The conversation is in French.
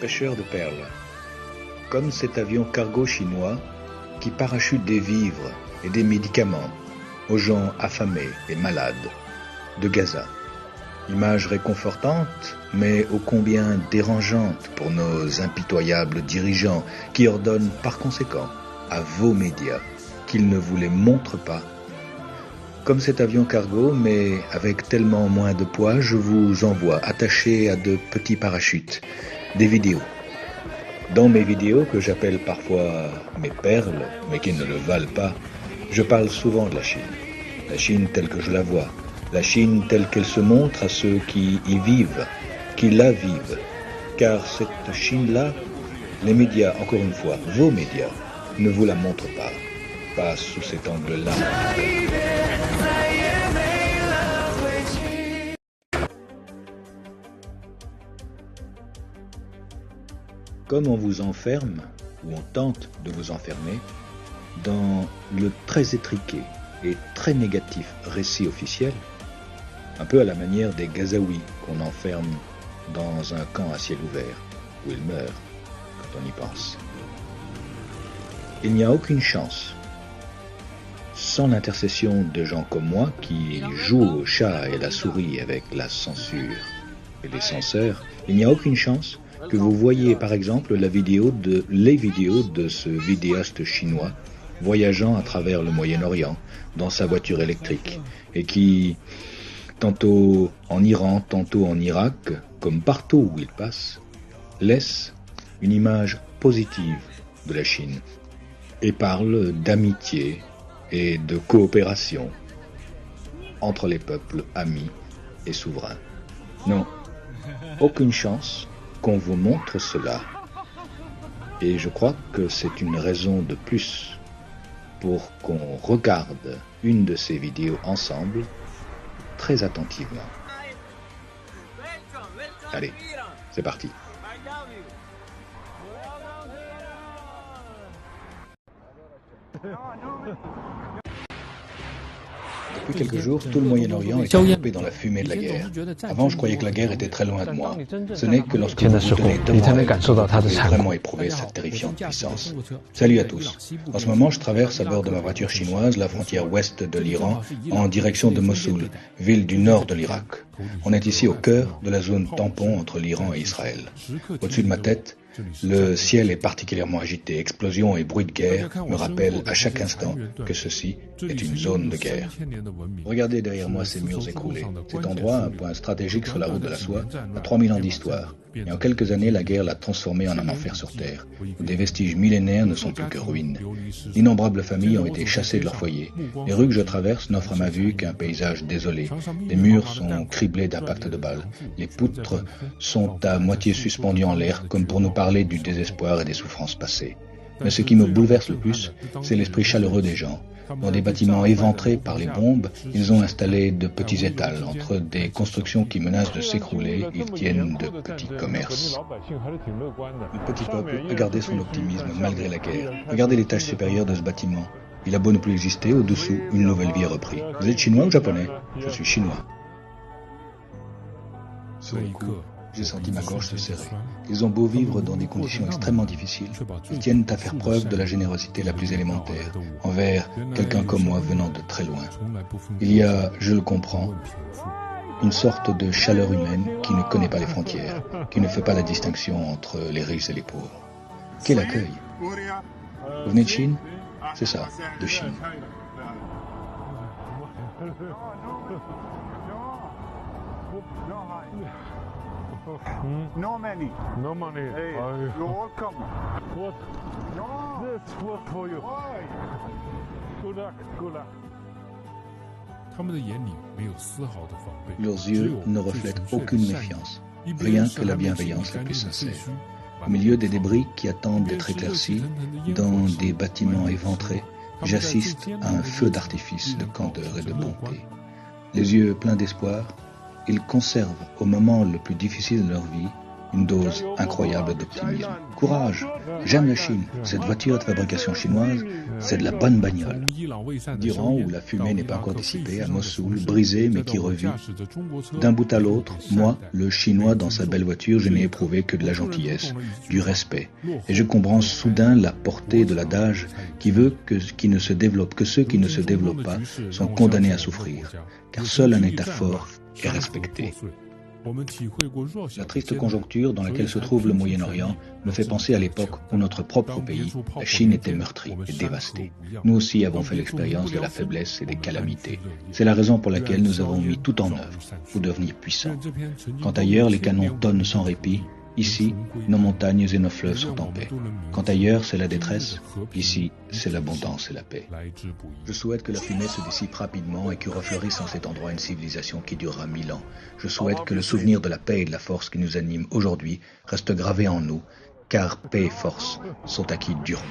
fraîcheur de perles, comme cet avion cargo chinois qui parachute des vivres et des médicaments aux gens affamés et malades de Gaza. Image réconfortante, mais ô combien dérangeante pour nos impitoyables dirigeants qui ordonnent par conséquent à vos médias qu'ils ne vous les montrent pas. Comme cet avion cargo, mais avec tellement moins de poids, je vous envoie attachés à de petits parachutes, des vidéos. Dans mes vidéos, que j'appelle parfois mes perles, mais qui ne le valent pas, je parle souvent de la Chine. La Chine telle que je la vois. La Chine telle qu'elle se montre à ceux qui y vivent, qui la vivent. Car cette Chine-là, les médias, encore une fois, vos médias, ne vous la montrent pas. Pas sous cet angle-là. Comme on vous enferme, ou on tente de vous enfermer, dans le très étriqué et très négatif récit officiel, un peu à la manière des Gazaouis qu'on enferme dans un camp à ciel ouvert, où ils meurent, quand on y pense. Il n'y a aucune chance, sans l'intercession de gens comme moi qui jouent au chat et à la souris avec la censure et les censeurs, il n'y a aucune chance que vous voyez par exemple les vidéos de ce vidéaste chinois voyageant à travers le Moyen-Orient dans sa voiture électrique et qui, tantôt en Iran, tantôt en Irak, comme partout où il passe, laisse une image positive de la Chine et parle d'amitié et de coopération entre les peuples amis et souverains. Non, aucune chance qu'on vous montre cela. Et je crois que c'est une raison de plus pour qu'on regarde une de ces vidéos ensemble très attentivement. Allez, c'est parti. Depuis quelques jours, tout le Moyen-Orient est enveloppé dans la fumée de la guerre. Avant, je croyais que la guerre était très loin de moi. Ce n'est que lorsque vous vous tenez devant elle que vous pouvez vraiment éprouver cette terrifiante puissance. Salut à tous. En ce moment, je traverse à bord de ma voiture chinoise la frontière ouest de l'Iran en direction de Mossoul, ville du nord de l'Irak. On est ici au cœur de la zone tampon entre l'Iran et Israël. Au-dessus de ma tête, le ciel est particulièrement agité. Explosions et bruits de guerre me rappellent à chaque instant que ceci est une zone de guerre. Regardez derrière moi ces murs écroulés. Cet endroit, un point stratégique sur la route de la soie, a 3000 ans d'histoire. Et en quelques années, la guerre l'a transformé en un enfer sur terre, où des vestiges millénaires ne sont plus que ruines. D'innombrables familles ont été chassées de leur foyer. Les rues que je traverse n'offrent à ma vue qu'un paysage désolé. Les murs sont criblés d'impacts de balles. Les poutres sont à moitié suspendues en l'air, comme pour nous parler du désespoir et des souffrances passées. Mais ce qui me bouleverse le plus, c'est l'esprit chaleureux des gens. Dans des bâtiments éventrés par les bombes, ils ont installé de petits étals. Entre des constructions qui menacent de s'écrouler, ils tiennent de petits commerces. Le petit peuple a gardé son optimisme malgré la guerre. Regardez l'étage supérieur de ce bâtiment. Il a beau ne plus exister, au-dessous, une nouvelle vie est reprise. Vous êtes chinois ou japonais? Je suis chinois. Sur le coup, j'ai senti ma gorge se serrer. Ils ont beau vivre dans des conditions extrêmement difficiles, ils tiennent à faire preuve de la générosité la plus élémentaire envers quelqu'un comme moi venant de très loin. Il y a, je le comprends, une sorte de chaleur humaine qui ne connaît pas les frontières, qui ne fait pas la distinction entre les riches et les pauvres. Quel accueil! Vous venez de Chine? C'est ça, de Chine. No money. No money. Hey, you're welcome. What? No. This was for you. Why? Good luck. Good luck. Leurs yeux ne reflètent aucune méfiance, rien que la bienveillance la plus sincère. Au milieu des débris qui attendent d'être éclaircis, dans des bâtiments éventrés, j'assiste à un feu d'artifice de candeur et de bonté. Les yeux pleins d'espoir, ils conservent au moment le plus difficile de leur vie Une dose incroyable d'optimisme. Courage! J'aime la Chine. Cette voiture de fabrication chinoise, c'est de la bonne bagnole. D'Iran, où la fumée n'est pas encore dissipée, à Mossoul, brisée mais qui revit. D'un bout à l'autre, moi, le Chinois dans sa belle voiture, je n'ai éprouvé que de la gentillesse, du respect. Et je comprends soudain la portée de l'adage qui veut que ceux qui ne se développent pas sont condamnés à souffrir, car seul un État fort est respecté. La triste conjoncture dans laquelle se trouve le Moyen-Orient me fait penser à l'époque où notre propre pays, la Chine, était meurtri et dévasté. Nous aussi avons fait l'expérience de la faiblesse et des calamités. C'est la raison pour laquelle nous avons mis tout en œuvre pour devenir puissants. Quand ailleurs les canons tonnent sans répit, ici, nos montagnes et nos fleuves sont en paix. Quand ailleurs, c'est la détresse, ici, c'est l'abondance et la paix. Je souhaite que la fumée se dissipe rapidement et que refleurisse en cet endroit une civilisation qui durera 1000 ans. Je souhaite que le souvenir de la paix et de la force qui nous animent aujourd'hui reste gravé en nous, car paix et force sont acquis durement.